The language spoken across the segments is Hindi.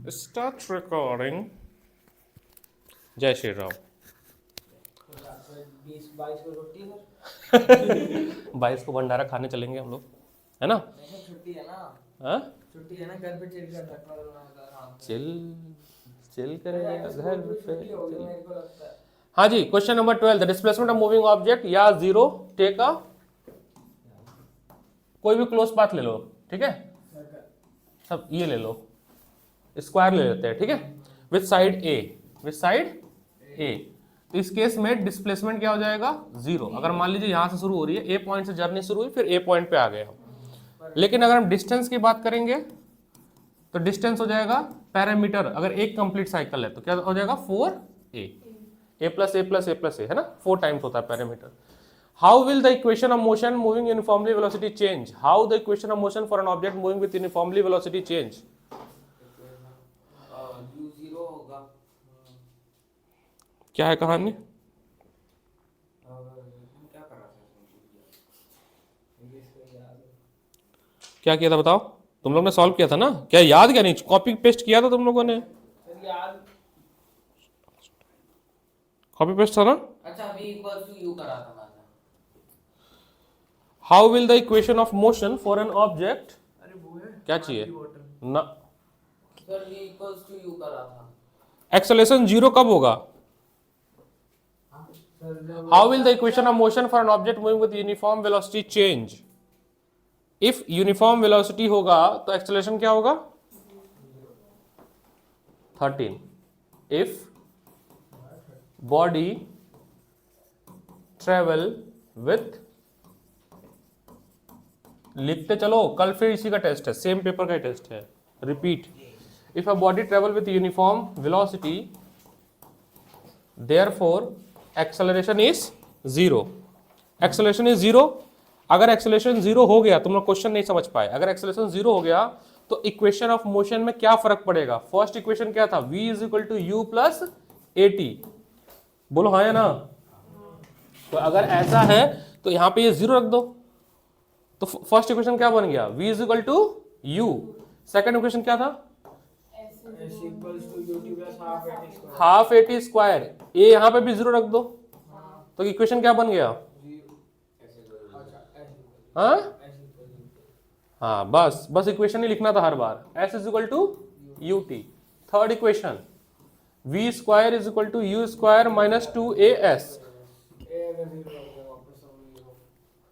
Start recording. जय श्री राम। 22 को रोटी है। 22 को भंडारा खाने चलेंगे हम लोग, है ना? छुट्टी है ना? हाँ? छुट्टी है ना, घर पे चिल कर सकता हूँ। चिल करेगा घर पे। मेरे को लगता है। हाँ जी, question number 12, the displacement of moving object या जीरो टेक अ, कोई भी क्लोज पाथ ले लो, ठीक है? सब ये ले लो, स्क्वायर ले लेते हैं, ठीक है? With side A, with side A. तो इस केस में डिस्प्लेसमेंट क्या हो जाएगा? जीरो। अगर मान लीजिए यहां से शुरू हो रही है, ए पॉइंट से जर्नी शुरू हुई, फिर ए पॉइंट पे आ गए हम। लेकिन अगर हम डिस्टेंस की बात करेंगे तो डिस्टेंस हो जाएगा पैरामीटर। अगर एक कंप्लीट साइकिल है तो क्या हो जाएगा? 4a, a plus A plus A plus A, है ना? 4 टाइम्स होता है parameter. How will the equation of motion moving uniformly velocity change? How the equation of motion for an object moving with uniformly velocity change? u0 होगा। क्या है कहानी? क्या कर रहा था? क्या किया था बताओ? तुम लोग ने सॉल्व किया था ना? क्या याद? क्या नहीं? कॉपी पेस्ट किया था तुम लोगों ने? याद। कॉपी पेस्ट था ना? अच्छा, v इक्वल्स टू u करा था मैंने। How will the equation of motion for an object, अरे वो है क्या चाहिए ना? Sir v equals to u करा था। एक्सेलरेशन जीरो कब होगा? How will the equation of motion for an object moving with uniform velocity change? If uniform velocity होगा तो एक्सेलरेशन क्या होगा? 13। इफ बॉडी ट्रेवल विथ, लिखते चलो, कल फिर इसी का टेस्ट है, सेम पेपर का टेस्ट है, repeat. If a body travel with uniform velocity therefore acceleration is zero. Acceleration is zero. अगर एक्सेलरेशन जीरो हो गया, तुम लोग क्वेश्चन नहीं समझ पाए, अगर एक्सेलरेशन जीरो हो गया तो इक्वेशन ऑफ मोशन में क्या फर्क पड़ेगा? फर्स्ट इक्वेशन क्या था? v is equal to u plus a t. बोलो हाँ या ना? तो अगर ऐसा है तो यहां पे ये जीरो रख दो, तो फर्स्ट इक्वेशन क्या बन गया? v is equal to u. Second equation क्या था? Half A T square. A यहां पे भी जीरो रख दो, तो इक्वेशन क्या बन गया? हाँ, बस इक्वेशन ही लिखना था हर बार। s is equal to u t. Third equation, v square is equal to u square minus 2as।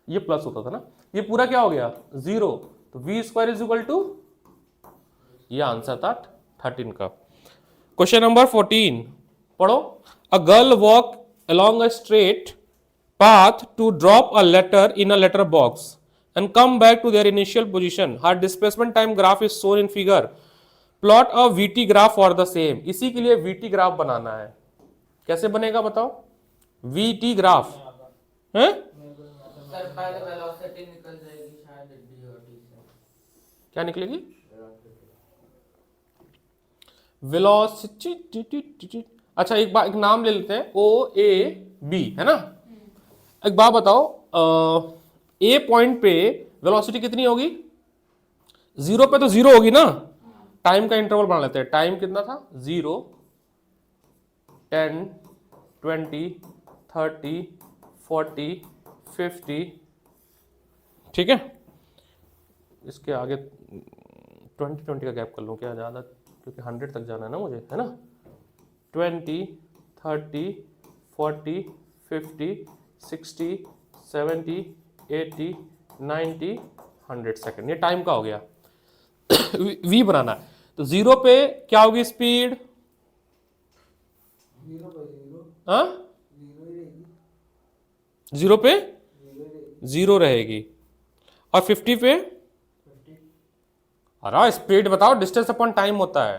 ये प्लस होता था ना, ये पूरा क्या हो गया? जीरो। तो v square is equal to, ये आंसर था 13 का। क्वेश्चन नंबर 14 पढ़ो। A girl walk along a straight path to drop a letter in a letter box and come back to their initial position. Her displacement time graph is shown in figure. Plot a VT graph for the same. इसी के लिए VT ग्राफ बनाना है। कैसे बनेगा बताओ? VT ग्राफ है? सर पहले वेलोसिटी निकल जाएगी शायद d और t से। क्या निकलेगी? वेलोसिटी। अच्छा, एक नाम ले लेते हैं, OAB, है ना? एक बात बताओ, ए पॉइंट पे वेलोसिटी कितनी होगी? जीरो पे तो जीरो होगी ना? टाइम का इंटरवल बना लेते हैं। टाइम कितना था? 0, 10, 20, 30, 40, 50, ठीक है? इसके आगे 20 का गैप कर लूँ क्या ज़्यादा, क्योंकि 100 तक जाना है ना मुझे, है ना? 20, 30, 40, 50, 60, 70, 80, 90, 100 सेकेंड। ये टाइम का हो गया। v बनाना है तो जीरो पे क्या होगी स्पीड? जीरो पे जीरो रहेगी, और 50 पे, अरे स्पीड बताओ, डिस्टेंस अपॉन टाइम होता है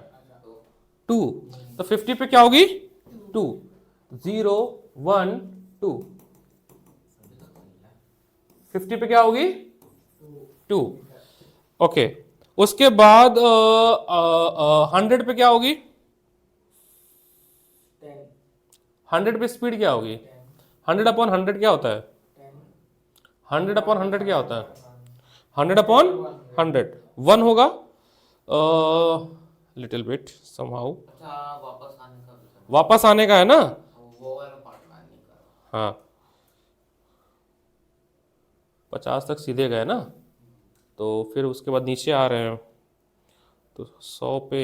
2, तो 50 पे क्या होगी? 2, 0, 1, 2। 50 पे क्या होगी? 2। ओके, उसके बाद 100 पे क्या होगी? 100 पे स्पीड क्या होगी? 100 अपॉन 100 क्या होता है? 100 अपॉन 100 क्या होता है? 100 अपॉन 100, 1 होगा। Little bit somehow. अच्छा वापस आने का भी करना वापस आने का है ना, है। वो वाला पार्ट मैं नहीं कर रहा। हाँ 50 तक सीधे गए ना, तो फिर उसके बाद नीचे आ रहे हैं, तो 100 पे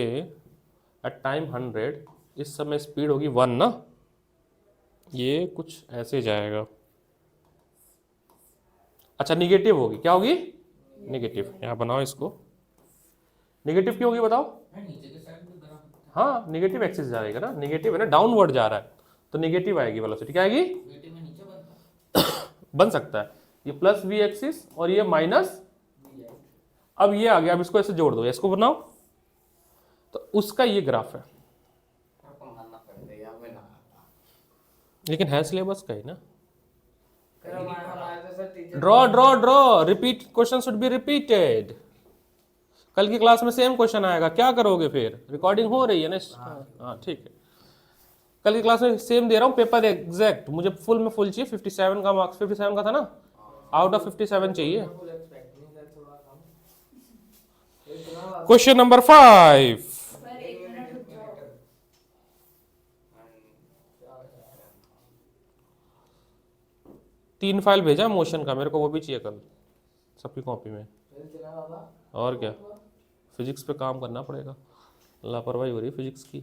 एट टाइम 100, इस समय स्पीड होगी 1 ना, ये कुछ ऐसे जाएगा। अच्छा निगेटिव होगी, क्या होगी? निगेटिव। यहाँ बनाओ इसको, निगेटिव क्यों होगी बताओ? मैं नीचे के साइड में करा। हाँ निगेटिव एक्सिस जाएगा ना, निगेटिव है ना, डाउनवर्ड जा रहा है, तो निगेटिव आएगी वेलोसिटी, क्या आएगी? वीटी में नीचे बनता है। बन सकता है, ये प्लस वी एक्सिस और ये माइनस। अब ये आ गया, अब इसको ऐसे जोड़ दो, इसको बनाओ, तो उसका ये ग्राफ है, आपको मानना पड़ेगा या मैं ना आता। लेकिन है सिलेबस का ही ना। हमारे तो sir teacher draw draw draw, repeat, question should be repeated. कल की क्लास में सेम क्वेश्चन आएगा, क्या करोगे फिर? रिकॉर्डिंग हो रही है ना? हाँ ठीक है, कल की क्लास में सेम दे रहा हूँ पेपर एग्जैक्ट, मुझे फुल में फुल चाहिए, 57 का मार्क्स, 57 का था ना, आउट ऑफ 57 चाहिए। क्वेश्चन नंबर 5, तीन फाइल भेजा मोशन का, मेरे को वो भी चाहिए कल सबकी कॉपी में। और क्या, फिजिक्स पे काम करना पड़ेगा, लापरवाही हो रही है फिजिक्स की।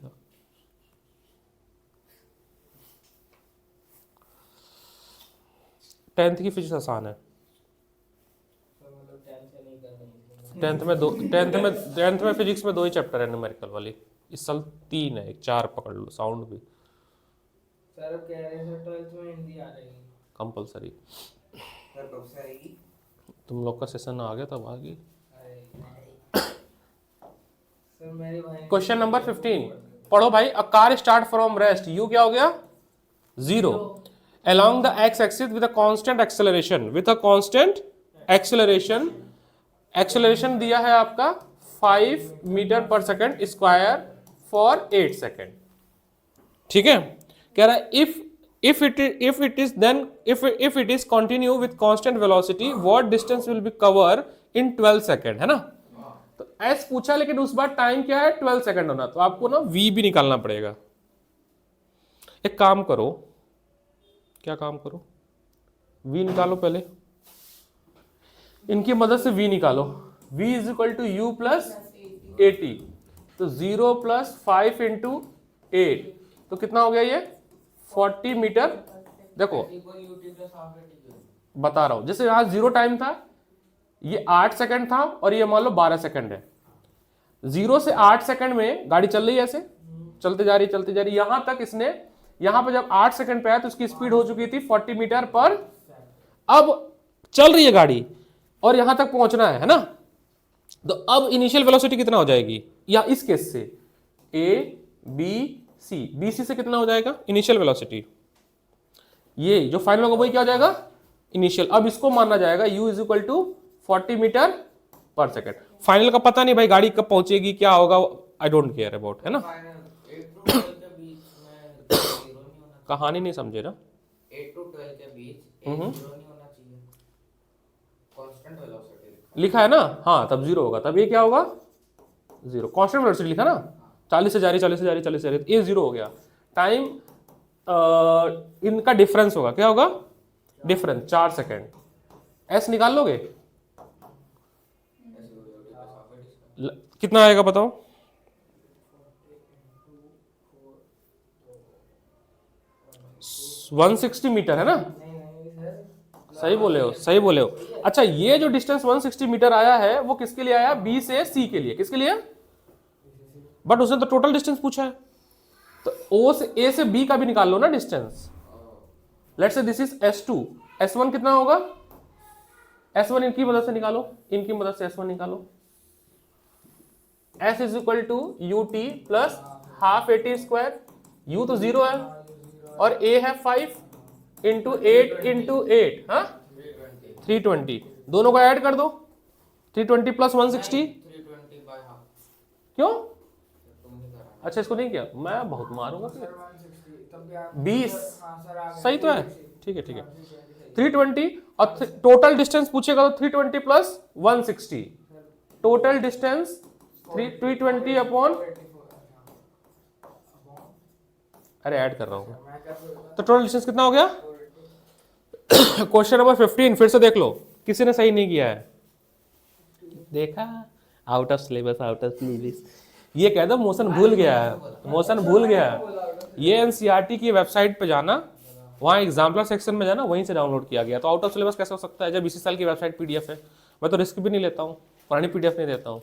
10th की फिजिक्स आसान है, 10th में फिजिक्स में 2 ही चैप्टर है न्यूमेरिकल वाली, इस साल 3 है, 4 पकड़ लो, साउंड भी सर कह रहे हैं 12th में हिंदी आ रही है कंपलसरी। सर कब से आएगी? तुम लोग का सेशन आ गया तब आ गई। सर मेरे भाई क्वेश्चन नंबर 15 पढ़ो भाई। A car start from rest, you क्या हो गया? 0 along the x axis with a constant acceleration, with a constant acceleration दिया है आपका 5 मीटर पर सेकेंड स्क्वायर फॉर 8 सेकेंड। ठीक है, कह रहा है if it is continue with constant velocity, what distance will be cover in 12 second, है ना? तो s पूछा, लेकिन उस बार टाइम क्या है? 12 सेकेंड होना, तो आपको ना v भी निकालना पड़ेगा। एक काम करो, क्या काम करो, v निकालो पहले, इनकी मदद से v निकालो। v is equal to u plus 80, तो 0 प्लस 5 इंटू 8, तो कितना हो गया ये? 40 मीटर। देखो बता रहा हूं, जैसे यहां 0 टाइम था, ये 8 सेकंड था, और ये मान लो 12 सेकंड है। 0 से 8 सेकंड में गाड़ी चल रही है, ऐसे चलते जा रही, यहां तक इसने, यहां पर जब 8 सेकंड पे आया तो उसकी स्पीड हो चुकी थी 40 मीटर पर। अब चल रही है गाड़ी और यहां तक पहुंचना है ना, तो अब इनिशियल वेलोसिटी कितना हो जाएगी? या इस केस से A B C, B C से कितना हो जाएगा इनिशियल वेलोसिटी? ये जो फाइनल होगा वही क्या हो जाएगा? इनिशियल। अब इसको मानना जाएगा u is equal to 40 metre पर सेकेंड। फाइनल का पता नहीं भाई, गाड़ी कब पहुंचेगी, क्या होगा, आई डोंट केयर अबाउट, है ना? कहानी नहीं समझे ना? 8 to 12 के बीच 0 नहीं होना चाहिए, कांस्टेंट वेलोसिटी लिखा है ना, हाँ तब 0 होगा, तब ये क्या होगा? 0। कांस्टेंट वेलोसिटी लिखा ना, 40 से जा रही, ये 0 हो गया। टाइम इनका डिफरेंस होगा, क्या होगा? Difference 4 second. एस निकाल लोगे? कितना आएगा बताओ? वन 160 मीटर है ना? सही बोले हो। अच्छा, ये जो डिस्टेंस 160 मीटर आया है वो किसके लिए आया? बी से सी के लिए। किसके लिए? बट उसने तो टोटल डिस्टेंस पूछा है, तो ओ से ए से बी का भी निकाल लो ना distance. Let's say this is S2, S1 कितना होगा? S1 इनकी मदद से निकालो, इनकी मदद से S1 निकालो। S is equal to u t plus half 80 square, u तो 0 है और a है 5 इंटू 8 इंटू 8, हाँ 320, दोनों को ऐड कर दो, 320 प्लस 160, 320 बाय हाफ। क्यों? अच्छा इसको नहीं किया, मैं बहुत मारूंगा फिर। 20 सही तो है, ठीक है 320, और टोटल डिस्टेंस पूछेगा तो 320 प्लस 160, टोटल डिस्टेंस 320 अपॉन, अरे ऐड कर रहा हूँ तो टोटल डिस्टेंस कितना हो गया। क्वेश्चन नंबर 15 फिर से देख लो, किसी ने सही नहीं किया है, देखा, out of syllabus, out of syllabus. ये कह दो मोशन भूल गया है, मोशन भूल गया है। ये एनसीईआरटी की वेबसाइट पे जाना, वहाँ एग्जाम्पलर सेक्शन में जाना, वहीं से डाउनलोड किया गया। तो आउट ऑफ सिलेबस कैसे हो सकता है जब इसी साल की वेबसाइट पीडीएफ है। मैं तो रिस्क भी नहीं लेता हूँ, पुरानी पीडीएफ नहीं देता हूँ।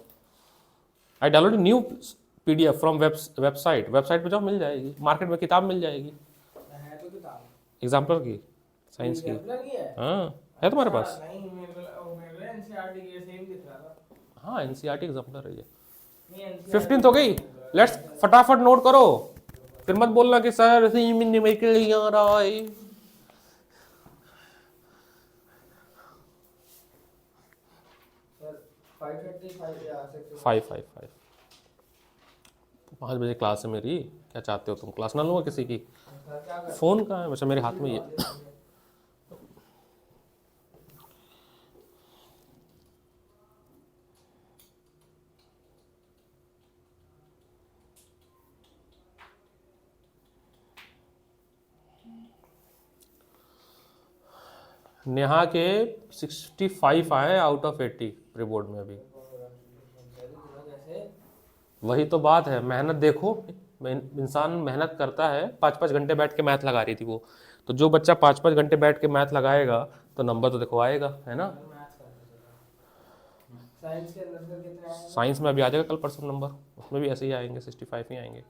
आई download new PDF from website पे जाओ, मिल जाएगी, मार्केट में किताब मिल जाएगी एग्जाम्पलर की, साइंस की। हाँ है तुम्हारे पास? हाँ एनसीईआरटी एग्जाम्पलर है ये। 15 हो गई, लेट्स फटाफट नोट करो, फिर मत बोलना कि सर न्यूमेरिकल नहीं आ रहा है। फाइव 5 बजे क्लास है मेरी, क्या चाहते हो तुम, क्लास ना लूँगा किसी की? फोन कहाँ है? वैसे मेरे हाथ में ही है। नेहा के 65 आए आउट ऑफ 80 प्री बोर्ड में अभी। वही तो बात है, मेहनत देखो, इंसान मेहनत करता है, 5-5 घंटे बैठ के मैथ लगा रही थी वो, तो जो बच्चा 5-5 घंटे बैठ के मैथ लगाएगा तो नंबर तो देखो आएगा, है ना। साइंस में अभी आ जाएगा कल परसों नंबर, उसमें भी ऐसे ही आएंगे, 65 ही आएंगे।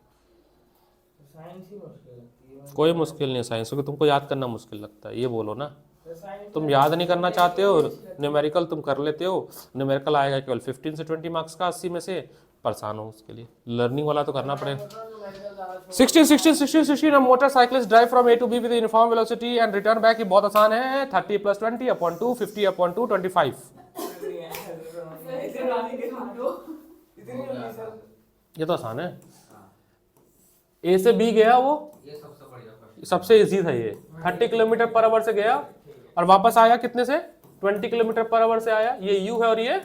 कोई मुश्किल नहीं है साइंस, क्योंकि तुमको याद करना मुश्किल लगता है, ये बोलो ना। तुम याद नहीं करना चाहते हो, न्यूमेरिकल तुम कर लेते हो, न्यूमेरिकल आएगा केवल 15 से 20 मार्क्स का, 80 में से, परेशान हो उसके लिए। लर्निंग वाला तो करना पड़ेगा। 16 a motorcyclist drive from A to B with uniform velocity and return back, ये बहुत आसान है। 30 + 20 अपॉन 2, 50 अपॉन 2, 25। ये तो आसान है। ए से बी गया वो, सबसे इजी था ये। 30 किलोमीटर पर आवर से गया और वापस आया कितने से? 20 किलोमीटर पर आवर से आया। ये यू है और ये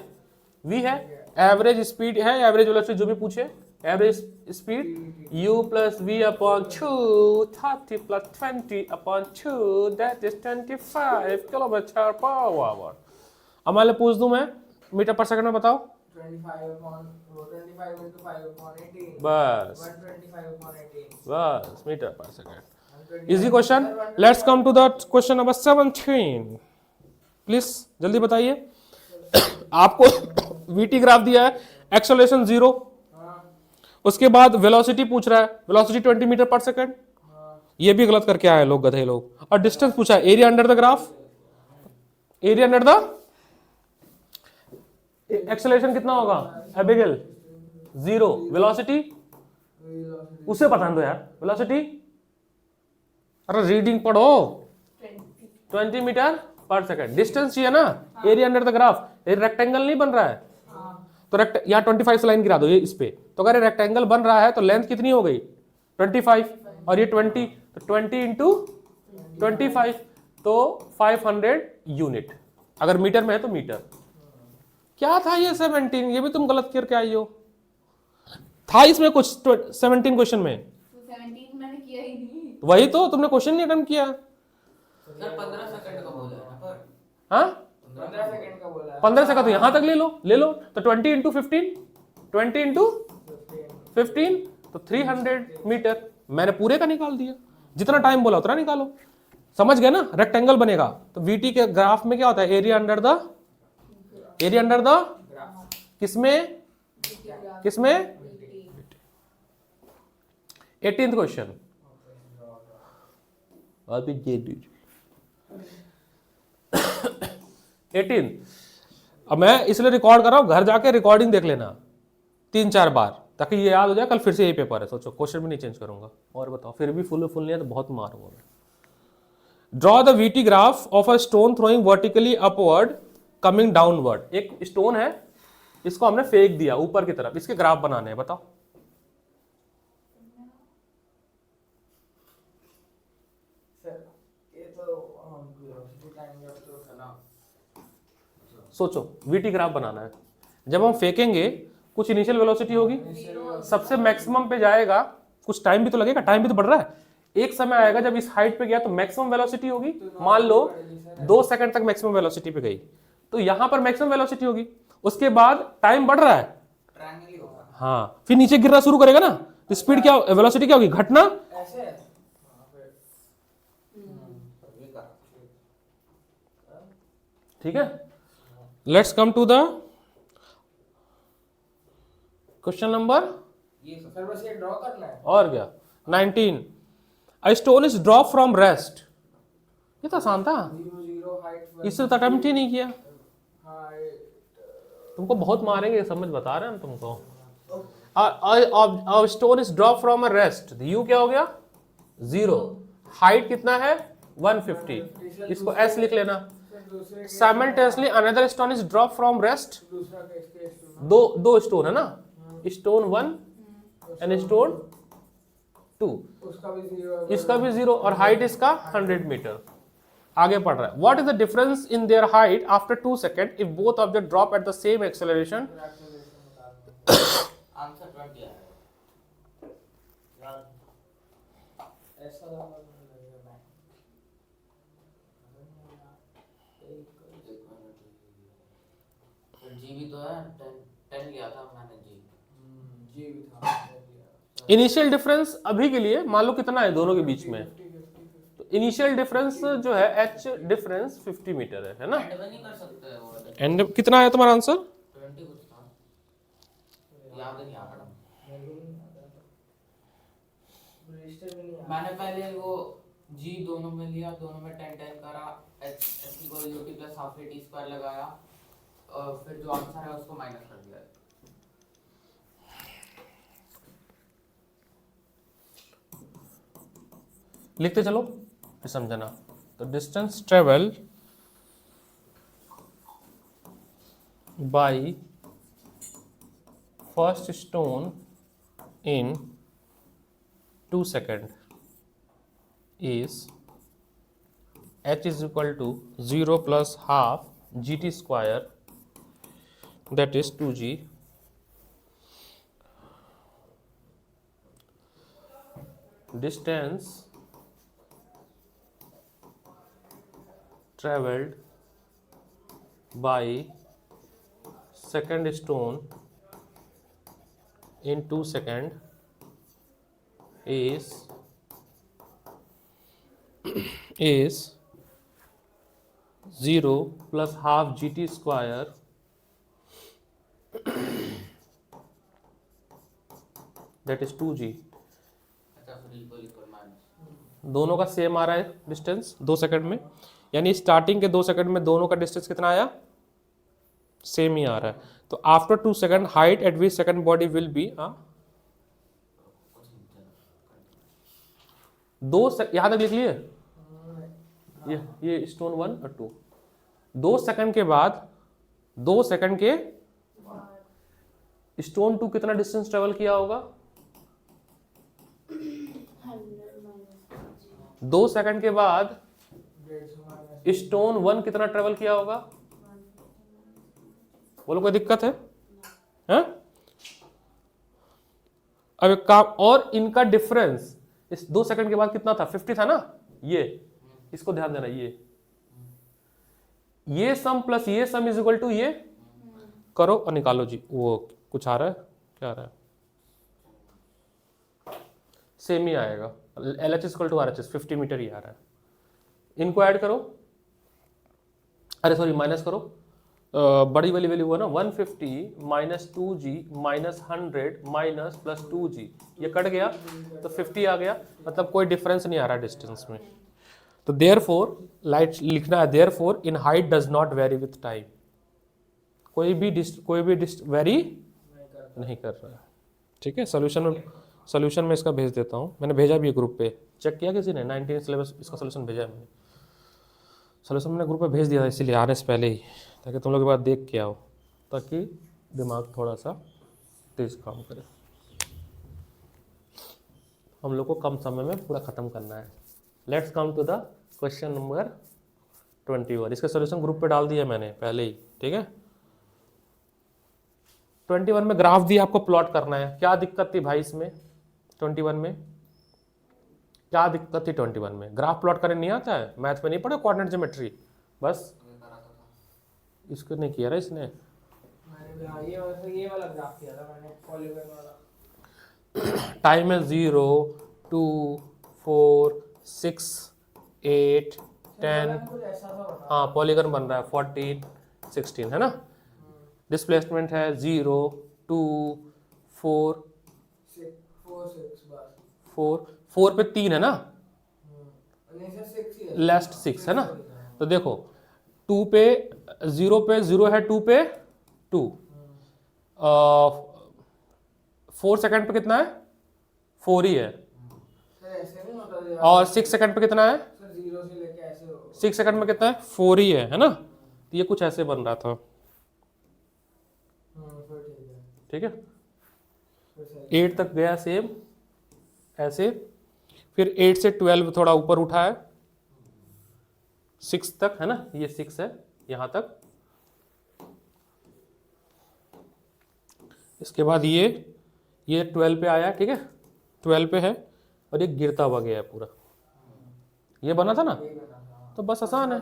वी है। एवरेज स्पीड है, एवरेज वेलोसिटी जो भी पूछे, average speed u + v upon 2, 30 + 20 upon 2, that is 25 kilometre per hour. अब मैं पूछ दूं मैं, मीटर पर सेकंड में बताओ। 25 मीटर पर second. Easy question. Let's come to the question number 17 please, जल्दी बताइए। आपको वीटी ग्राफ दिया है, एक्सेलरेशन 0, उसके बाद वेलोसिटी पूछ रहा है, वेलोसिटी 20 मीटर पर सेकंड, ये भी गलत करके आए लोग, गधे लोग। और डिस्टेंस पूछा है, area under the graph, area under the, acceleration कितना होगा एबिगेल? 0, वेलोसिटी उसे पता दो यार, वेलोसिटी, अरे रीडिंग पढ़ो, 20 मीटर पर सेकंड। डिस्टेंस चाहिए ना, एरिया अंडर द ग्राफ, ये रेक्टेंगल नहीं बन रहा है तो यहाँ 25 से लाइन गिरा दो ये इस पे, तो अगर रेक्टेंगल बन रहा है तो लेंथ कितनी हो गई? 25 और ये 20, तो 20 इंटू 25 तो 500 यूनिट। अगर मीटर में है तो मीटर। क्या था ये 17? ये भी तुम गलत करके आई हो। था इसमें कुछ 17 क्वेश्चन में? 17 मैंने किया ही नहीं। वही तो, तुमने क्वेश्चन नहीं अटेम्प्ट किया। सर 15 सेकंड का बोला है पर। हाँ 15 सेकंड का बोला है। 15 सेकंड तो यहां तक ले लो तो 20 इंटू 15, 20 इंटू 15 तो 300 मीटर। मैंने पूरे का निकाल दिया, जितना टाइम बोला उतना निकालो। समझ गए ना, रेक्टेंगल बनेगा तो वीटी के ग्राफ में क्या होता है? एरिया अंडर द किसमें 18th क्वेश्चन। अभी 18। अब मैं इसलिए रिकॉर्ड कर रहा हूं, घर जाके रिकॉर्डिंग देख लेना 3-4 बार, ताकि ये याद हो जाए। कल फिर से यही पेपर है, सोचो क्वेश्चन भी नहीं चेंज करूंगा। और बताओ, फिर भी फुल नहीं है तो बहुत मारूंगा मैं। Draw the VT graph of a stone throwing vertically upward coming downward. एक स्टोन है, इसको हमने फेंक दिया ऊपर की तरफ, इसके ग्राफ बनाने हैं, बताओ। सोचो, वीटी ग्राफ बनाना है। जब हम फेंकेंगे कुछ इनिशियल वेलोसिटी होगी, सबसे मैक्सिमम पे जाएगा, कुछ टाइम भी तो लगेगा, टाइम भी तो बढ़ रहा है। एक समय आएगा जब इस हाइट पे गया तो मैक्सिमम वेलोसिटी होगी, मान लो 2 सेकंड तक मैक्सिमम वेलोसिटी पे गई, तो यहां पर मैक्सिमम वेलोसिटी होगी, उसके बाद टाइम बढ़ रहा है, ट्रायंगल ही होगा। हाँ, फिर नीचे गिरना शुरू करेगा ना, तो स्पीड क्या, वेलोसिटी क्या होगी, घटना। ऐसे है। ये कर। ठीक है, let's come to the question number, ये सर बस ये ड्रॉ करना है। और क्या, 19, a stone is drop from rest, ये तो आसान था, 0 हाइट इससे तो अटेम्प्ट ही नहीं किया, हाइट तुमको बहुत मारेंगे, समझ बता रहे हैं हम तुमको। अब stone is drop from a rest, you क्या हो गया 0, हाइट कितना है 150, इसको एस लिख लेना। दूसरे simultaneously another stone is drop from rest, दूसरा का इसके दो स्टोन है ना, स्टोन 1 एंड स्टोन 2, उसका भी 0 इसका भी 0 और हाइट इसका 100 मीटर। आगे पढ़ रहा है, what is the difference in their height after 2 second if both object drop at the same acceleration. Answer 20 आएगा। ऐसा लगेगा जी भी तो है, 10 लिया था मैंने जी भी था। इनिशियल डिफरेंस अभी के लिए मान लो कितना है दोनों के बीच में, तो इनिशियल डिफरेंस जो है एच डिफरेंस 50 मीटर है ना। एंड में नहीं कर सकते वो वाले। एंड कितना है तुम्हारा आंसर, 20 कुछ था, याद नहीं आ रहा। मैंने पहले वो जी दोनों में लिया, दोनों में 10 करा, H equal you t plus half T square लगाया, और फिर जो आंसर है उसको माइनस कर दिया। लिखते चलो फिर समझना। तो distance travel by first stone in 2 second is h is equal to 0 plus half gt square, that is 2g, distance traveled by second stone in 2 second is 0 plus half gt square that is 2g। अच्छा फिर इक्वल माइनस दोनों का सेम आ रहा है डिस्टेंस 2 सेकंड में, यानी स्टार्टिंग के 2 सेकंड में दोनों का डिस्टेंस कितना आया, सेम ही आ रहा है। तो after 2 second height eight which second body will be यहां तक लिख लिए, ये स्टोन 1 और 2, 2 सेकंड के बाद 2 सेकंड के स्टोन 2 कितना डिस्टेंस ट्रेवल किया होगा, 2 सेकंड के बाद स्टोन 1 कितना ट्रेवल किया होगा, बोलो कोई दिक्कत है? अब एक काम और, इनका डिफरेंस इस 2 सेकंड के बाद कितना था, 50 था ना, ये इसको ध्यान देना, ये सम प्लस ये सम इज इक्वल टू ये करो और निकालो जी। वो कुछ आ रहा है, क्या आ रहा है, सेम ही आएगा, L H equal to R H S, 50 metre ही आ रहा है। इनको ऐड करो, अरे सॉरी माइनस करो, बड़ी वाली वैल्यू हुआ ना 150 minus 2g minus 100 minus plus 2g, ये कट गया तो 50 आ गया, मतलब कोई डिफरेंस नहीं आ रहा डिस्टेंस में। तो देयरफॉर लाइट लिखना है, therefore in height does not very with time, कोई भी वेरी नहीं कर रहा है। ठीक है, सोल्यूशन में इसका भेज देता हूँ, मैंने भेजा भी है ग्रुप पे, चेक किया किसी ने, 19 सिलेबस इसका सोल्यूशन भेजा है मैंने, सोल्यूशन मैंने ग्रुप पे भेज दिया था इसीलिए आने से पहले ही, ताकि तुम लोग के बाद देख के आओ, ताकि दिमाग थोड़ा सा तेज काम करे। हम लोग को कम समय में पूरा खत्म करना है। Let's come to the question number 21। इसका सॉल्यूशन ग्रुप पे डाल दिया मैंने पहले ही, ठीक है। 21 में ग्राफ दिया, आपको प्लॉट करना है। क्या दिक्कत थी भाई इसमें 21 में? क्या दिक्कत थी 21 में? ग्राफ प्लॉट करने नहीं आता है? मैथ में नहीं पढ़े कोऑर्डिनेट ज्योमेट्री? बस इसको नहीं किया रहा इसने। ये वाला ग्राफ किया था मैंने, पॉलीगॉन वाला। टाइम है 0 2 4 6 8 10। हाँ पॉलीगन बन रहा है 14 16 है ना। डिस्प्लेसमेंट है 0 2 4 4 पे 3 है ना, लास्ट 6 है ना। तो देखो 2 पे 0 पे 0 है, 2 पे 2, 4 सेकंड पे कितना है? 4 ही है। और 6 सेकंड पे कितना है? 6 सेकंड में कितना है? 4 ही है ना। तो ये कुछ ऐसे बन रहा था, ठीक है। 8 तक गया सेम ऐसे, फिर 8 से 12 थोड़ा ऊपर उठा है, 6 तक है ना, ये 6 है यहां तक। इसके बाद ये 12 पे आया, ठीक है, 12 पे है, और ये गिरता हुआ गया है पूरा। ये बना था ना, तो बस आसान है।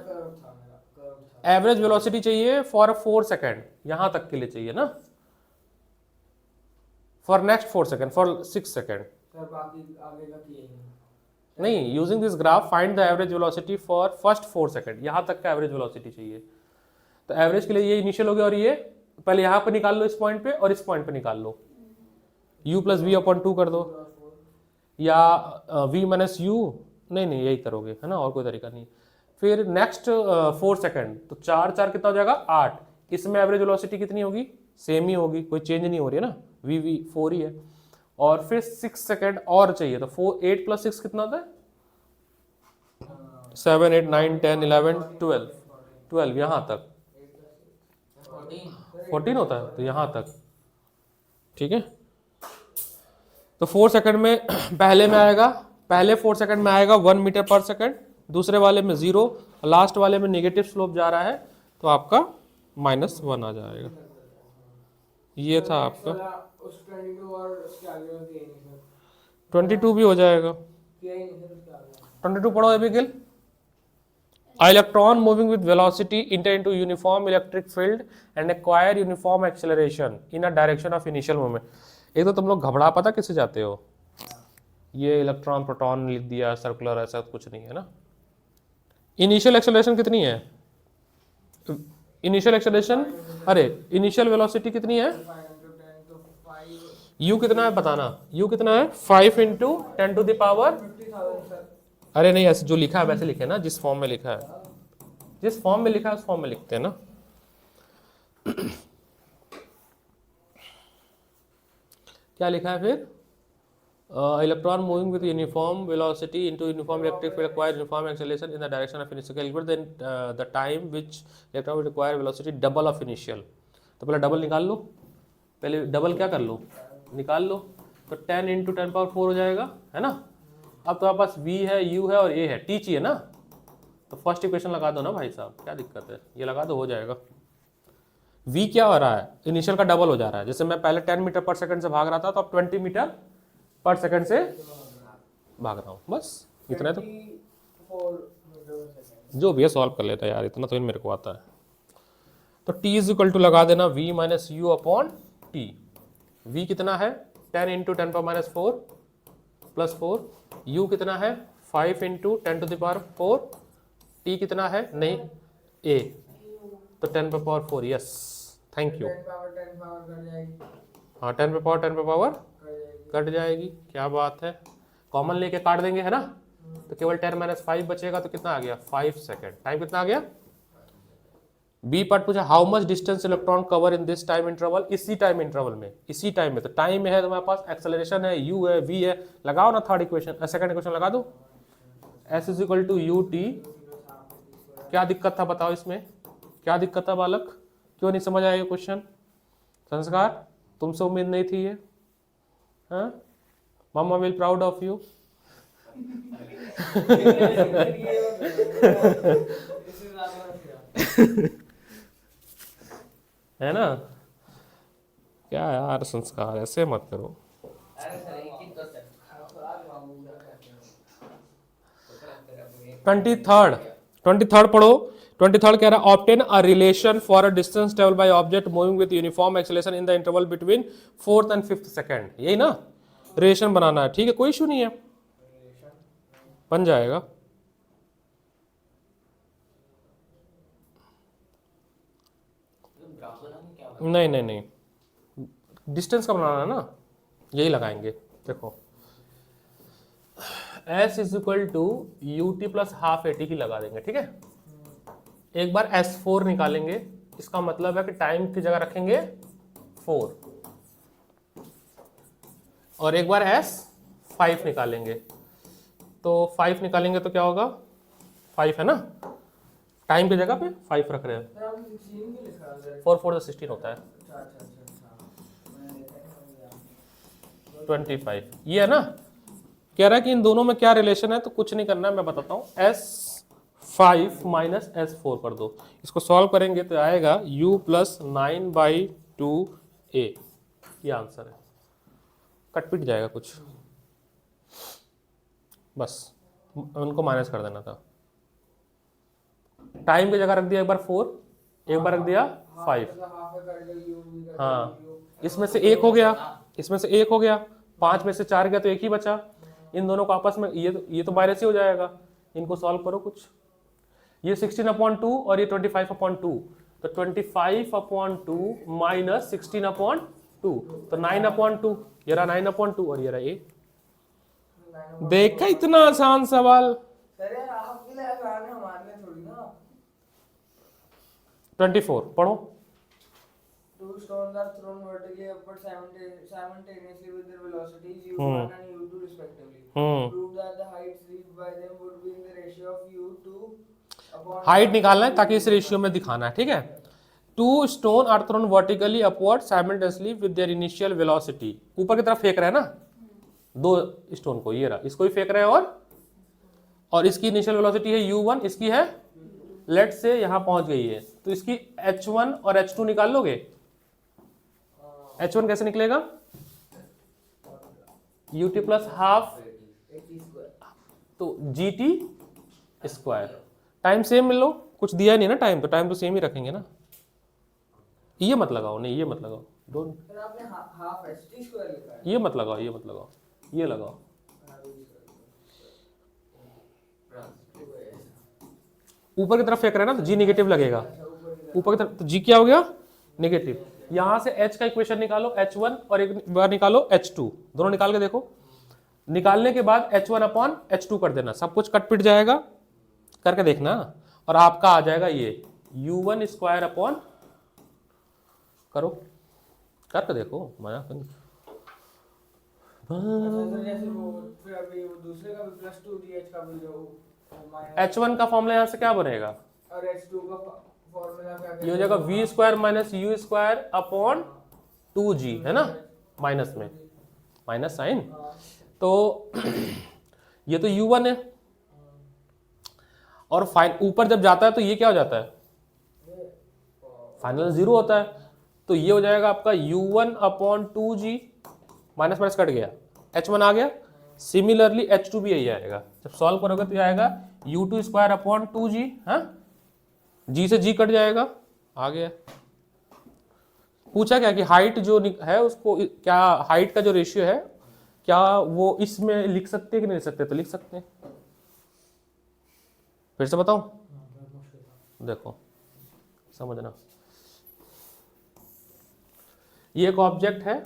एवरेज वेलोसिटी चाहिए फॉर 4 सेकेंड, यहां तक के लिए चाहिए ना, for next 4 second, for 6 second नहीं। Using this graph find the average velocity for first 4 second, यहां तक का एवरेज वेलोसिटी चाहिए। तो एवरेज के लिए ये इनिशियल हो गया, और ये पहले यहां पे निकाल लो इस पॉइंट पे, और इस पॉइंट पे निकाल लो, u प्लस वी अपॉन 2 कर दो, या v माइनस u, नहीं यही करोगे है ना, और कोई तरीका नहीं। फिर नेक्स्ट 4 सेकेंड, तो 4 4 कितना हो जाएगा? 8। इसमें एवरेज वेलोसिटी कितनी होगी? सेम ही होगी, कोई चेंज नहीं हो रही है ना, v 4 ही है। और फिर 6 सेकेंड और चाहिए, तो 8 प्लस 6 कितना होता है? 7 8 9 10 11 12 यहाँ तक 14 होता है, तो यहाँ तक, ठीक है। तो 4 सेकंड में पहले में आएगा, पहले 4 सेकंड में आएगा 1 मीटर पर सेकंड, दूसरे वाले में 0, लास्ट वाले में नेगेटिव स्लोप जा रहा है, तो आपका -1 आ जाएगा। ये था आपका 22 भी हो जाएगा। 22 पढ़ो Abigail. Electron moving with velocity enter into uniform electric field and acquire uniform acceleration in a direction of initial moment। एक तो तुम लोग घबरा पता किससे जाते हो, ये इलेक्ट्रॉन प्रोटॉन लिख दिया, सर्कुलर, ऐसा कुछ नहीं है ना। इनिशियल एक्सेलरेशन कितनी है? इनिशियल एक्सेलरेशन, अरे इनिशियल वेलोसिटी कितनी है? u कितना है बताना, u कितना है? 5 × 10⁻। अरे नहीं, ऐसे जो लिखा है वैसे लिखे ना, जिस फॉर्म में लिखा है, जिस फॉर्म में लिखा है उस फॉर्म में लिखते हैं ना। क्या लिखा है फिर? Electron moving with uniform velocity into uniform electric field acquire uniform acceleration in the direction of initial calibre, then the time which electron will require velocity double of initial. तो पहले डबल निकाल लो, पहले डबल क्या कर लो, निकाल लो। तो 10 × 10⁴ हो जाएगा, है ना। अब तो आपके पास v है, u है और a है, t चाहिए ना, तो फर्स्ट इक्वेशन लगा दो ना भाई साहब, क्या दिक्कत है, ये लगा दो, हो जाएगा। v क्या हो रहा है? इनिशियल का डबल हो जा रहा है। जैसे मैं पहले 10 मीटर पर सेकंड से भाग रहा था, तो अब 20 मीटर पर सेकंड से भाग रहा हूँ, बस इतना। तो जो भी है सॉल्व कर लेता है यार, इतना तो मेरे को आता है। तो t = लगा देना v - u upon t। v कितना है? 10 × 10⁻⁴ प्लस 4, u कितना है? 5 × 10⁴, t कितना है? नहीं a, तो 10⁴, यस, थैंक यू। हाँ 10⁻10⁻ कट जाएगी, क्या बात है, कॉमन लेके काट देंगे है ना, तो केवल 10 - 5 बचेगा, तो कितना आ गया? 5 सेकेंड। टाइम कितना आ गया? बी पार्ट पूछा, how much distance electron cover in this time interval, इसी टाइम इंटरवल में, इसी टाइम में। तो टाइम में है तुम्हारे पास, एक्सेलरेशन है, u है, v है, लगाओ ना थर्ड इक्वेशन, सेकंड इक्वेशन लगा दो, s = ut। क्या दिक्कत था बताओ इसमें, क्या दिक्कत था बालक, क्यों नहीं समझ आया ये क्वेश्चन? संस्कार, तुमसे उम्मीद नहीं थी ये, हाँ? मम्मा विल प्राउड ऑफ यू। है ना। क्या यार संस्कार, ऐसे मत करो। अरे सर एक ही तो सर 23rd पढ़ो। 23rd कह रहा है obtain a relation for a distance travel by object moving with uniform acceleration in the interval between 4th and 5th second, यही ना रिलेशन बनाना है। ठीक है, कोई इशू नहीं है, बन जाएगा। नहीं नहीं नहीं, डिस्टेंस का बनाना है ना, यही लगाएंगे। देखो s is equal to u t plus half A t की लगा देंगे। ठीक है, एक बार S4 निकालेंगे, इसका मतलब है कि टाइम की जगह रखेंगे 4, और एक बार S5 निकालेंगे, तो 5 निकालेंगे तो क्या होगा, 5 है ना, टाइम की जगह पे 5 रख रहे हैं। 4 4 16 होता है, 25 ये है ना। कह रहा है कि इन दोनों में क्या रिलेशन है, तो कुछ नहीं करना है, मैं बताता हूँ। S5 माइनस S4 कर दो, इसको सॉल्व करेंगे तो आएगा u प्लस 9/2a, ये आंसर है। कट पिट जाएगा कुछ, बस उनको माइनस कर देना था। टाइम की जगह रख दिया एक बार 4, एक बार रख दिया 5। हाँ, इसमें से एक हो गया, इसमें से एक हो गया, 5 में से 4 गया तो एक ही बचा। इन दोनों को आपस में ये तो माइनस ही हो जाएगा, इनको सॉल्व करो कुछ। ये 16/2 और ये 25/2, तो 25/2 माइनस 16/2, तो 9/2, ये रहा 9/2 और ये रहा 8। देखा, इतना आसान सवाल। 24 पढ़ो। Two stones are thrown vertically upward simultaneously with their velocities u1 and u2 respectively. Prove that the heights reached by them would be in the ratio of u2 upon height निकालना है ताकि इस रेशियो में दिखाना है। ठीक है, 2 stone are thrown vertically upward simultaneously with their initial velocity. ऊपर की तरफ फेंक रहे हैं ना 2 स्टोन को, ये रहा, इसको भी फेंक रहे हैं, और इसकी इनिशियल वेलोसिटी है u1, इसकी है लेट से यहां पहुंच गई है, तो इसकी h1 और h2 निकाल लोगे। h1 कैसे निकलेगा, ut प्लस हाफ, तो gt स्क्वायर। टाइम सेम मिल लो, कुछ दिया नहीं ना टाइम, तो टाइम तो सेम ही रखेंगे ना। ये मत लगाओ, नहीं ये मत लगाओ, डोंट, सर आपने हाफ ht स्क्वायर लिखा है। ये मत लगाओ, ये मत लगाओ, ये लगाओ। ऊपर की तरफ फेंक रहे हैं ना, तो g नेगेटिव लगेगा। ऊपर की तरफ तो g क्या हो गया, नेगेटिव। यहां से h का इक्वेशन निकालो, h1, और एक बार निकालो h2, दोनों निकाल के देखो। निकालने के बाद h1/h2 कर देना, सब कुछ कट पिट जाएगा, करके देखना, और आपका आ जाएगा ये u1 स्क्वायर अपॉन, करो करके देखो, मजा करो। जैसे वो फिर अभी वो दूसरे का भी +2 dh का भी जो h1 का फॉर्मूला यहां से क्या बनेगा, और h2 का फॉर्मूला क्या ये हो जाएगा v square minus u square upon 2g, है ना, माइनस में माइनस साइन, तो ये तो u1 है, और ऊपर जब जाता है तो ये क्या हो जाता है, फाइनल 0 होता है, तो ये हो जाएगा आपका u1/2g, माइनस माइनस कट गया, h1 आ गया। सिमिलरली h2 भी यही आएगा, जब सॉल्व करोगे तो ये आएगा u2 स्क्वायर अपॉन 2g, हाँ, g से g कट जाएगा, आ गया। पूछा क्या कि हाइट जो है उसको, क्या हाइट का जो रेशियो है क्या वो इसमें लिख सकते हैं कि नहीं लिख सकते, तो लिख सकते हैं। फिर से बताऊं, देखो समझना, ये एक ऑब्जेक्ट है,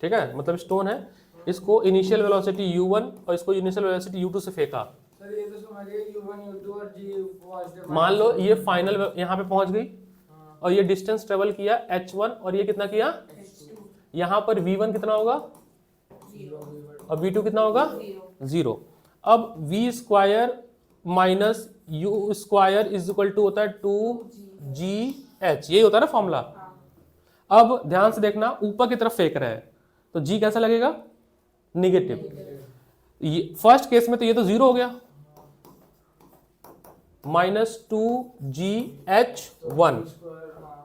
ठीक है, मतलब स्टोन है, इसको इनिशियल वेलोसिटी u1 और इसको इनिशियल वेलोसिटी u2 से फेंका। सर ये तो समझ गए u1 u2 और g पहुंचते, मान लो ये फाइनल यहाँ पे पहुंच गई, और ये डिस्टेंस ट्रेवल किया h1, और ये कितना किया, यहाँ पर v1 कितना होगा, और v2 कितना होगा, 0। अब v square minus u square is equal to होता है 2gh, यही होता है ना फॉर्मूला। अब ध्यान से देखना, ऊपर की तरफ फेंक रहे हैं, तो g कैसा लगेगा, नेगेटिव। फर्स्ट केस में तो ये तो 0 हो गया, -2gh1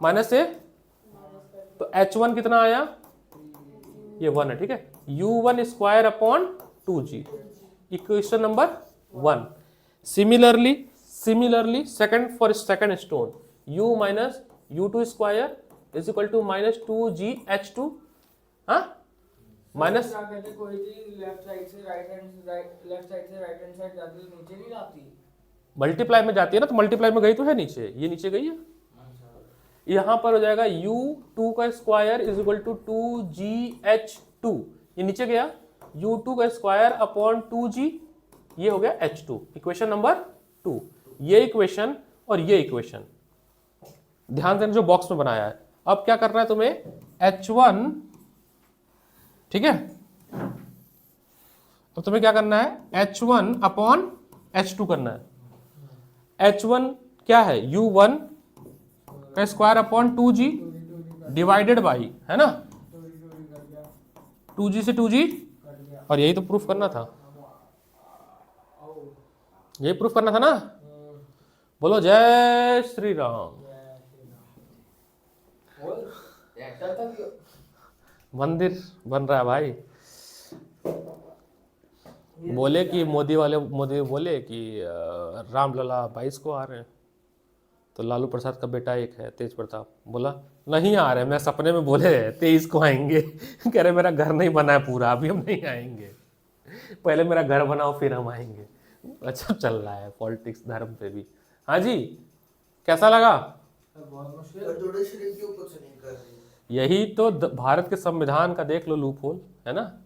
माइनस से, तो h1 कितना आया ये 1 है, ठीक है। u1 square upon 2g, equation number 1। Similarly second for second stone, u minus u2 square is equal to minus 2gh2, हाँ माइनस क्या कहते हैं, कोई चीज लेफ्ट साइड से राइट हैंड साइड जाती है, नीचे नहीं जाती। मल्टीप्लाई में जाती है ना, तो मल्टीप्लाई में गई तो है नीचे, ये नीचे गई है। यहां पर हो जाएगा u2 का square is equal to 2gh2, ये नीचे गया, u2 का स्क्वायर अपॉन 2g, ये हो गया h2, इक्वेशन नंबर 2। ये इक्वेशन और ये इक्वेशन ध्यान से जो बॉक्स में बनाया है। अब क्या करना है तुम्हें, h1, ठीक है, तो तुम्हें क्या करना है, h1 अपॉन h2 करना है। h1 क्या है, u1 का square upon 2g divided by, है ना, 2g से 2g, और यही तो प्रूफ करना था, यही प्रूफ करना था ना। बोलो जय श्री राम। मंदिर बन रहा है भाई। बोले कि मोदी बोले कि रामलला 22 को आ रहे हैं, तो लालू प्रसाद का बेटा एक है तेज प्रताप, बोला नहीं आ रहे, मैं सपने में बोले 23 को आएंगे। कह रहे मेरा घर नहीं बना है पूरा, अभी हम नहीं आएंगे, पहले मेरा घर बनाओ फिर हम आएंगे। अच्छा चल रहा है पॉलिटिक्स धर्म पे भी। हाँ जी, कैसा लगा? बहुत मुश्किल। यही तो भारत के संविधान का देख लो लूप होल, है ना।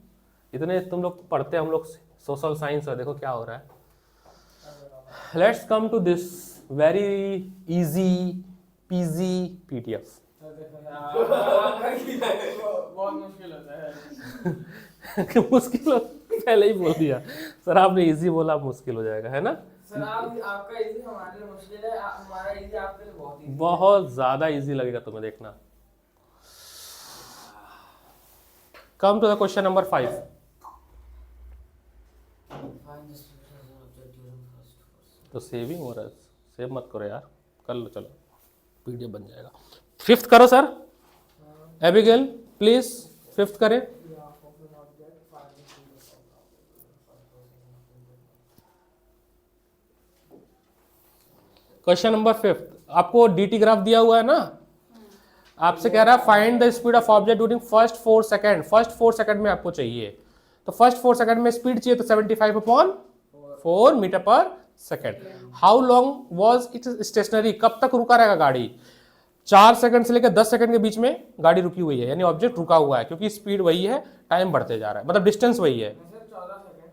इतने तुम लोग पढ़ते, हम लोग सोशल साइंस, और देखो क्या हो रहा है। Let's come to this very easy PG PDF. बहुत मुश्किल होता है। मुश्किल हो, पहले ही बोल दिया सर, आपने इजी बोला, मुश्किल हो जाएगा, है ना। सर आपका इजी हमारे लिए मुश्किल है, हमारा इजी आपके लिए बहुत इजी, बहुत ज्यादा इजी लगेगा तुम्हें, देखना। Come to the question number 5। तो सेविंग हो रहा है, सेव मत करो यार, कर लो, चलो पीडीएफ बन जाएगा। 5th करो सर, एबिगेल प्लीज 5th करें। क्वेश्चन नंबर 5th, आपको डीटी ग्राफ दिया हुआ है ना, आपसे कह रहा है find the speed of object during first 4 second. First 4 second में आपको चाहिए, तो फर्स्ट 4 सेकंड में स्पीड चाहिए, तो 75/4 मीटर पर second. How long was it stationary, कब तक रुका रहेगा गाड़ी? 4 सेकंड से लेकर 10 सेकंड के बीच में गाड़ी रुकी हुई है, यानी ऑब्जेक्ट रुका हुआ है, क्योंकि स्पीड वही है, टाइम बढ़ते जा रहा है, मतलब डिस्टेंस वही है। Sir 14 second.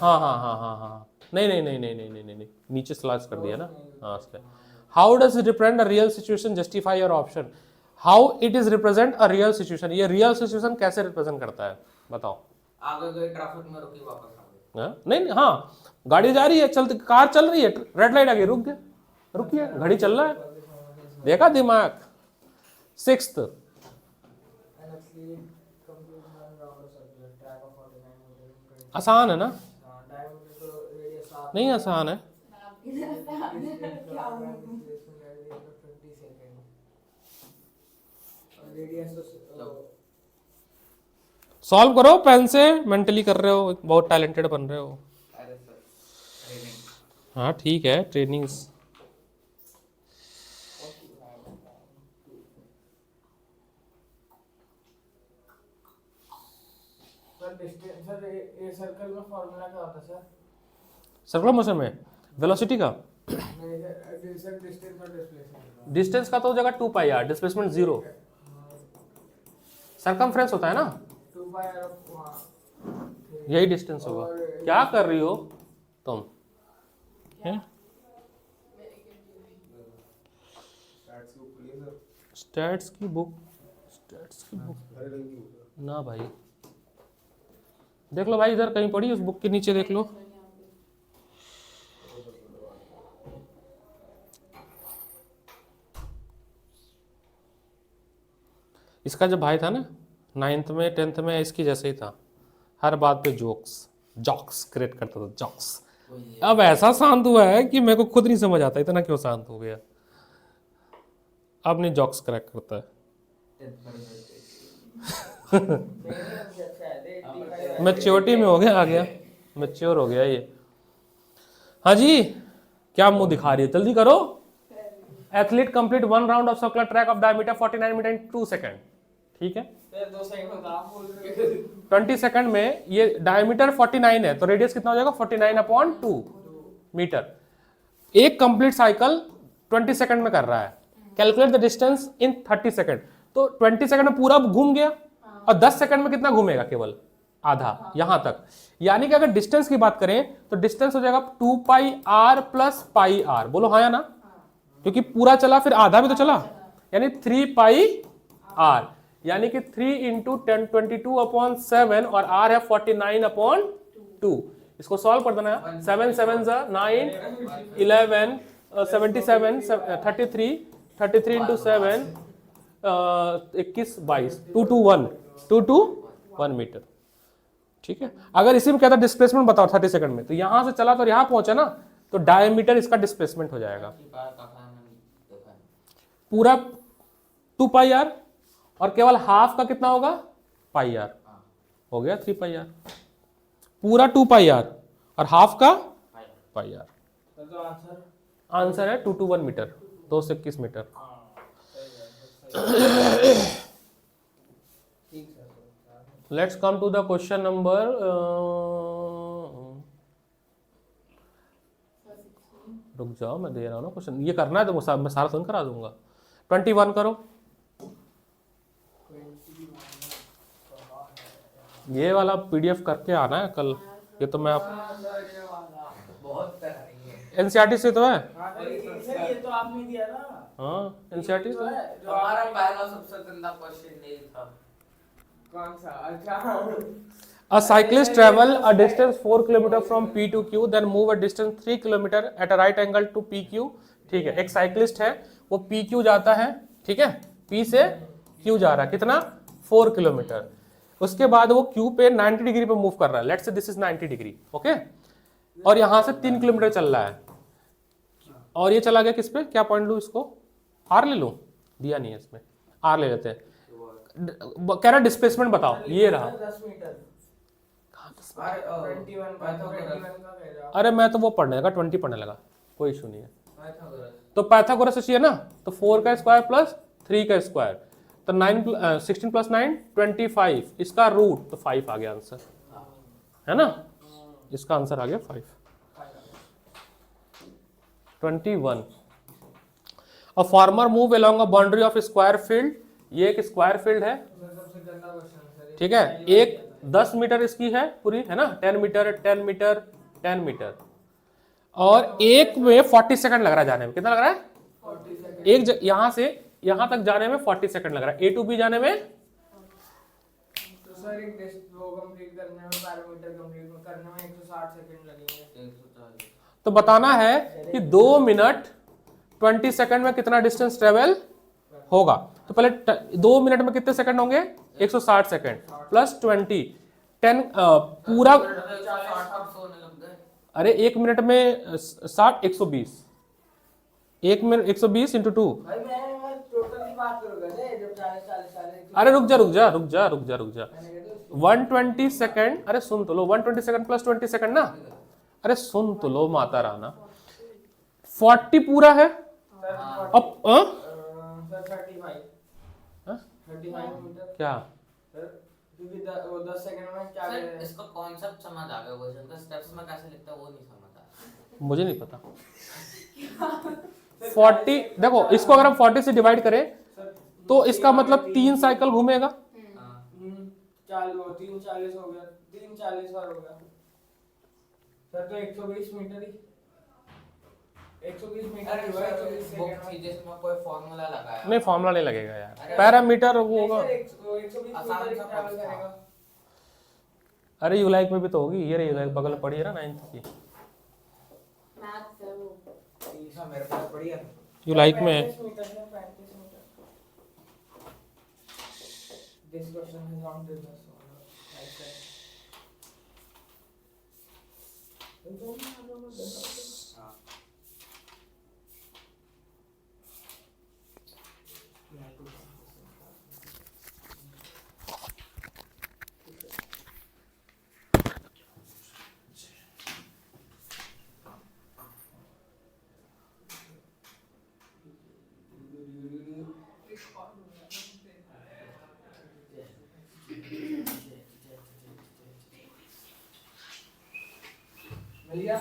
हाँ हाँ हाँ हाँ हाँ, नहीं, नीचे स्लैश कर दिया ना, हाँ इसलिए। How does it represent a real situation, justify your option. How it is represent a real situation, ये रियल सिचुएशन कैसे रिप्रेजेंट करता है, बताओ। आगे गए ट्रैफिक में रुकी, वापस आ गए। नहीं, हाँ गाड़ी जा रही है, चलती कार चल रही है, रेड लाइट आ गई, रुक गया, रुकिए, घड़ी चल रहा है, देखा दिमाग। 6th, आसान है ना, नहीं आसान है। सॉल्व करो पेन से, मेंटली कर रहे हो, बहुत टैलेंटेड बन रहे हो। अरे सर ट्रेनिंग। हाँ ठीक है, ट्रेनिंग। सर ये सर्कल में फॉर्मूला क्या होता है सर? सर्कुलर मोशन में वेलोसिटी का, नहीं सर, डिस्टेंस और डिस्प्लेसमेंट। डिस्टेंस का तो हो जाएगा 2 पाई आर, डिस्प्लेसमेंट 0, सरकमफ्रेंस होता है ना, 2 पाई आर ऑफ, यही डिस्टेंस होगा। क्या कर रही हो तुम, हैं? स्टैट्स की बुक ना भाई, देख लो भाई, इधर कहीं पड़ी, उस बुक के नीचे देख लो। इसका जब भाई था ना 9th में 10th में, इसकी जैसे ही था, हर बात पे जॉक्स क्रिएट करता था, जॉक्स। अब ऐसा शांत हुआ है कि मेरे को खुद नहीं समझ आता इतना क्यों शांत हो गया। अब नहीं जॉक्स क्रैक करता है। मैच्योरिटी में हो गया, आ गया, मैच्योर हो गया ये। हाँ जी, क्या मुंह दिखा रही है, जल्दी करो। Athlete complete 1 round of circular track of diameter 49 metre in 2 second. ठीक है, 20 सेकंड में ये डायमीटर 49 है तो रेडियस कितना हो जाएगा 49/2 मीटर। एक कंप्लीट साइकिल 20 सेकंड में कर रहा है। Calculate the distance in 30 second. तो 20 सेकंड में पूरा घूम गया और 10 सेकंड में कितना घूमेगा, केवल आधा, यहां तक। यानी कि अगर डिस्टेंस की बात करें तो डिस्टेंस हो जाएगा 2πr + πr। बोलो हाँ या ना, क्योंकि पूरा चला फिर आधा भी तो चला, यानी 3πr, यानी कि 3 × 1022/7 और r है 49/2। इसको सॉल्व कर देना है। 7 7 9 11 77 33 33 × 7 21 22 2 to 1 मीटर। ठीक है, अगर इसी में कहता डिस्प्लेसमेंट बताओ 30 सेकंड में, तो यहां से चला तो यहां पहुंचा ना, तो डायमीटर इसका डिस्प्लेसमेंट हो जाएगा पूरा 2πr, और केवल हाफ का कितना होगा πr, हो गया 3πr। पूरा 2πr और हाफ का πr। आंसर है 2 to 1 मीटर, 2 से 21 metre. Let's come to the question number, रुक जाओ मैं दे रहा हूँ ना क्वेश्चन, ये करना है तो मैं सारा सुन करा दूंगा। 21 करो। ये वाला पीडीएफ करके आना है कल, ये तो मैं एनसीईआरटी से तो है। ये तो आपने दिया ना। हाँ, एनसीईआरटी तो है। हमारा पहला सबसे गंदा क्वेश्चन यही था। कौन सा? अच्छा, A cyclist travel a distance 4 km from P to Q, then move a distance 3 km at a right angle to PQ। ठीक है, एक साइक्लिस्ट है, वो PQ जाता है, ठीक है, P से Q जा रहा है, कितना 4 किलोमीटर। उसके बाद वो Q पे 90 डिग्री पे मूव कर रहा है, let's say this is 90 degree, okay. और यहां से 3 किलोमीटर चल रहा है, और ये चला गया किस पे, क्या पॉइंट लूं इसको, R ले लूं, दिया नहीं है इसमें, R ले लेते हैं। कह रहा डिस्प्लेसमेंट बताओ, ये रहा 10 मीटर। 21 का कह रहा। अरे मैं तो वो पढ़ने लगा, 20 पढ़ने लगा, कोई इशू नहीं है। तो पाइथागोरस से चाहिए ना, तो 4 का स्क्वायर प्लस 3 का स्क्वायर, तो 16 + 9 25, इसका रूट, तो 5 आ गया आंसर, है ना, इसका आंसर आ गया 5। 21। A farmer move along a boundary of square field, ये एक स्क्वायर फील्ड है, ठीक है, एक 10 मीटर इसकी है पूरी, है ना, 10 मीटर 10 मीटर 10 मीटर, और एक में 40 सेकंड लग रहा है जाने में। कितना लग रहा है, एक यहां से यहां तक जाने में 40 सेकंड लग रहा है, A to B जाने में। तो सर एक टेस्ट वो कंप्लीट करने में, पैरामीटर कंप्लीट करने में 160 सेकंड लगेंगे। तो बताना है कि 2 मिनट 20 सेकंड में कितना डिस्टेंस ट्रेवल होगा। तो पहले 2 मिनट में कितने सेकंड होंगे, 160 सेकंड प्लस 20 10 पूरा, अरे 1 मिनट में 60 120, 1 मिनट 120 × 2। भाई मैं टोटल की बात करूंगा जब 40 अरे रुक जा 120 सेकंड, अरे सुन तो लो, 120 सेकंड प्लस 20 सेकंड ना, अरे सुन तो लो माता राना, 40 पूरा है अब, सर 35 मीटर क्या, क्योंकि 10 सेकंड में क्या सर इसका कॉन्सेप्ट समझ आ गया, क्वेश्चन का स्टेप्स में कैसे लिखता है वो नहीं समझ मुझे नहीं पता। 40 देखो, इसको अगर हम 40 से डिवाइड करें तो इसका मतलब 3 साइकिल घूमेगा, 3 40 हो गया, 3 40 और हो गया सर, तो 120 मीटर ही, 120 मीटर ही हुआ, 120 सेकंड में। इसमें कोई फार्मूला लगाया नहीं फॉर्मूला नहीं लगेगा यार, पैरामीटर वो होगा। 120 मीटर ट्रैवल करेगा। अरे यूलाइक में भी तो होगी, ये यूलाइक बगल पड़ी है ना 9th की, मैथ्स है वो। इसमें मेरे पास बढ़िया यूलाइक में 35 मीटर है, 35 metre. This question is on this मिल गया?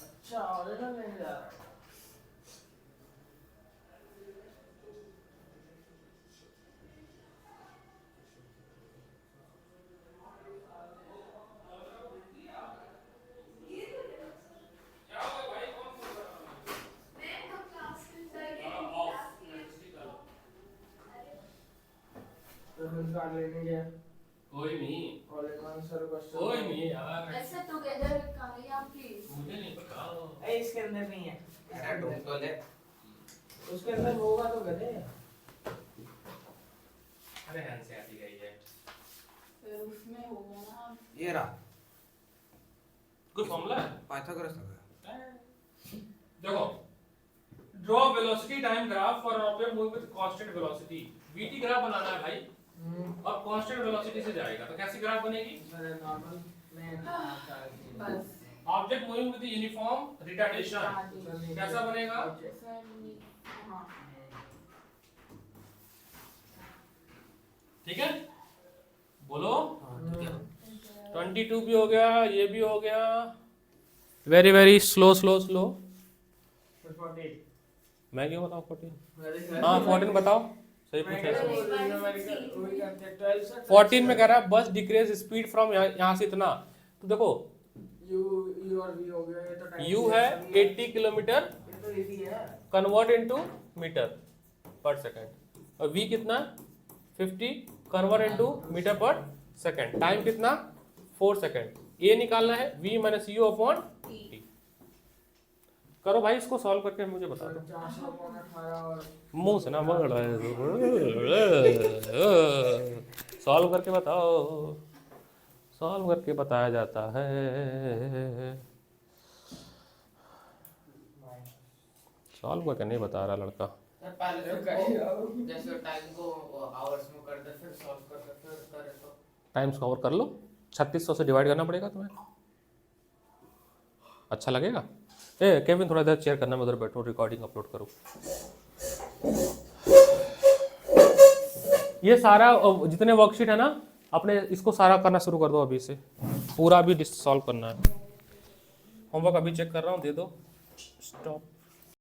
अच्छा ऑर्डिनल नहीं जा रहा। कार्ड लेने गया कोई नहीं, और आंसर क्वेश्चन कोई नहीं यार, ऐसे टुगेदर कालिया प्लीज। मुझे नहीं पता। ए इसके अंदर नहीं है, अरे ढूंढ तो ले। उसके अंदर होगा तो गधे। अरे हैंड से आती गई है। फिर उसमें होगा ना। ये रहा कोई फॉर्मूला है? पाइथागोरस लगा। देखो, draw velocity time graph for an object moving with constant velocity. VT graph बनाना है भाई, और कांस्टेंट वेलोसिटी से जाएगा तो कैसी ग्राफ बनेगी? नॉर्मल में बस object moving with uniform retardation कैसा बनेगा? हाँ ठीक है, बोलो। 22 भी हो गया, ये भी हो गया। Very very slow slow slow. 14 मैं क्यों बताऊं 14? हाँ 14 बताओ, सही पूछा इसने। 14 में कह रहा है बस डिक्रीज स्पीड फ्रॉम यहाँ से इतना। तो देखो यू और वी हो गया, ये तो टाइम u है 80 किलोमीटर ये तो 80 है। कन्वर्ट इनटू मीटर पर सेकंड, और v कितना 50 कन्वर्ट इनटू मीटर पर सेकंड। टाइम कितना 4 सेकंड। ये निकालना है v minus u upon t। करो भाई इसको सॉल्व करके मुझे बता दो। 418 और मुंह से ना मगड़ रहा है, सॉल्व करके बताओ, सॉल्व करके बताया जाता है। सॉल्व करके नहीं बता रहा लड़का। यार पहले तो जैसे टाइम को आवर्स में कर दे, फिर सॉल्व कर दे, फिर करे तो टाइम्स कवर कर लो, 3600 से डिवाइड करना पड़ेगा तुम्हें। अच्छा लगेगा? ए केविन थोड़ा देर चेयर करना, मैं उधर बैठो, रिकॉर्डिंग अपलोड करूँ। ये सारा जितने वर्कशीट है ना अपने, इसको सारा करना शुरू कर दो अभी से, पूरा भी सॉल्व करना है। होमवर्क अभी चेक कर रहा हूँ, दे दो। स्टॉप।